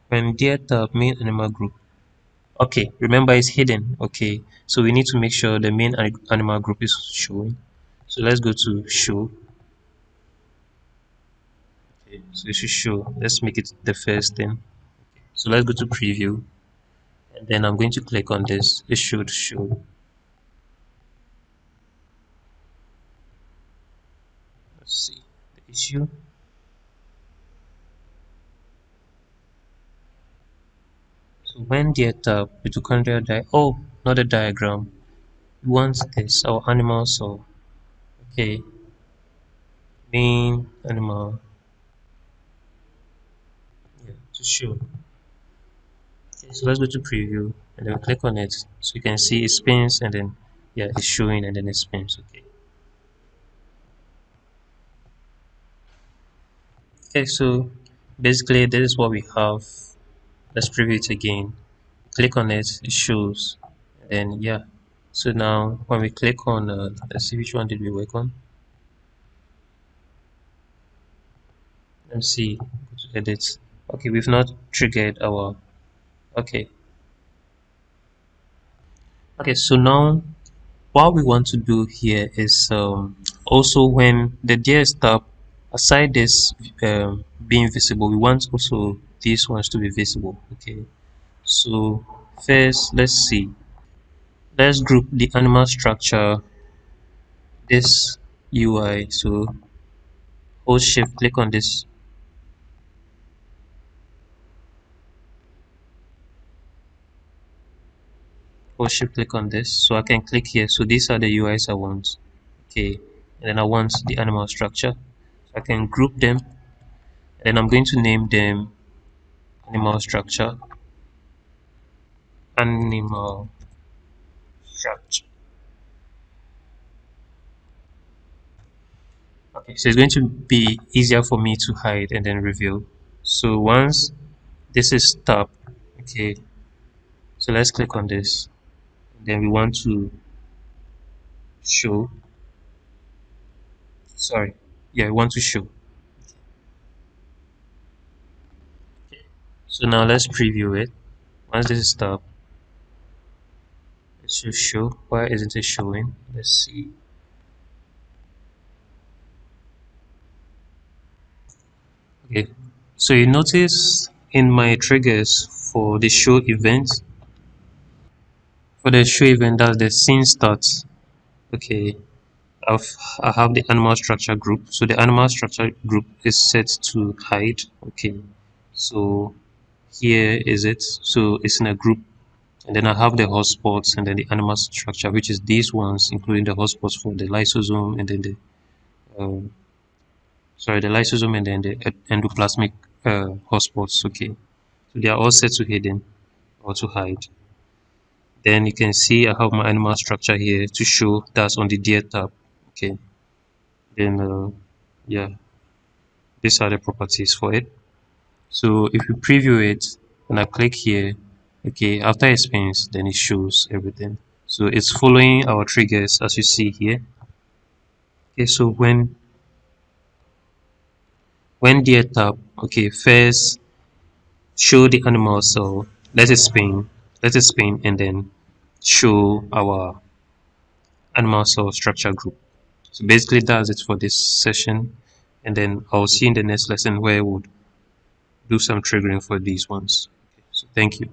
When deer tab main animal group. Okay, remember it's hidden. Okay, so we need to make sure the main animal group is showing. So let's go to show. Okay, so it should show. Let's make it the first thing. So let's go to preview, and then I'm going to click on this. It should show. Let's see the issue. So when deer tab mitochondrial oh, not a diagram. We want this our animal cell. Okay, main animal, yeah, to show. Okay, so let's go to preview and then click on it. So you can see it spins and then yeah, it's showing and then it spins. Okay. Okay, so basically this is what we have. Let's preview it again. Click on it, it shows. And then yeah. So now when we click on let's see which one did we work on. Let's see. Go to edit. Okay, we've not triggered our okay. Okay, so now what we want to do here is also when the deer stop, aside this being visible, we want also these ones to be visible. Okay, so first let's see, let's group the animal structure, this UI. So hold shift, click on this, hold shift, click on this, so I can click here. So these are the UIs I want. Okay, and then I want the animal structure, so I can group them, and then I'm going to name them animal structure, animal structure. Okay, so it's going to be easier for me to hide and then reveal. So once this is stopped, okay, so let's click on this. Then we want to show, sorry, yeah, we want to show. So now let's preview it. Once this is stopped, it should show. Why isn't it showing? Let's see. Okay, so you notice in my triggers for the show event, that's the scene starts. Okay, of I have the animal structure group. So the animal structure group is set to hide. Okay, so here is it. So it's in a group, and then I have the hotspots and then the animal structure, which is these ones, including the hotspots for the lysosome and then the um, the lysosome and then the endoplasmic hotspots. Okay, so they are all set to hidden or to hide. Then you can see I have my animal structure here to show that's on the deer tab. Okay, then yeah, these are the properties for it. So if you preview it and I click here, okay, after it spins, then it shows everything. So it's following our triggers as you see here. Okay, so when deer tap, okay, first show the animal cell, let it spin, and then show our animal cell structure group. So basically that's it for this session, and then I'll see you in the next lesson where we'll do some triggering for these ones. Okay, so thank you.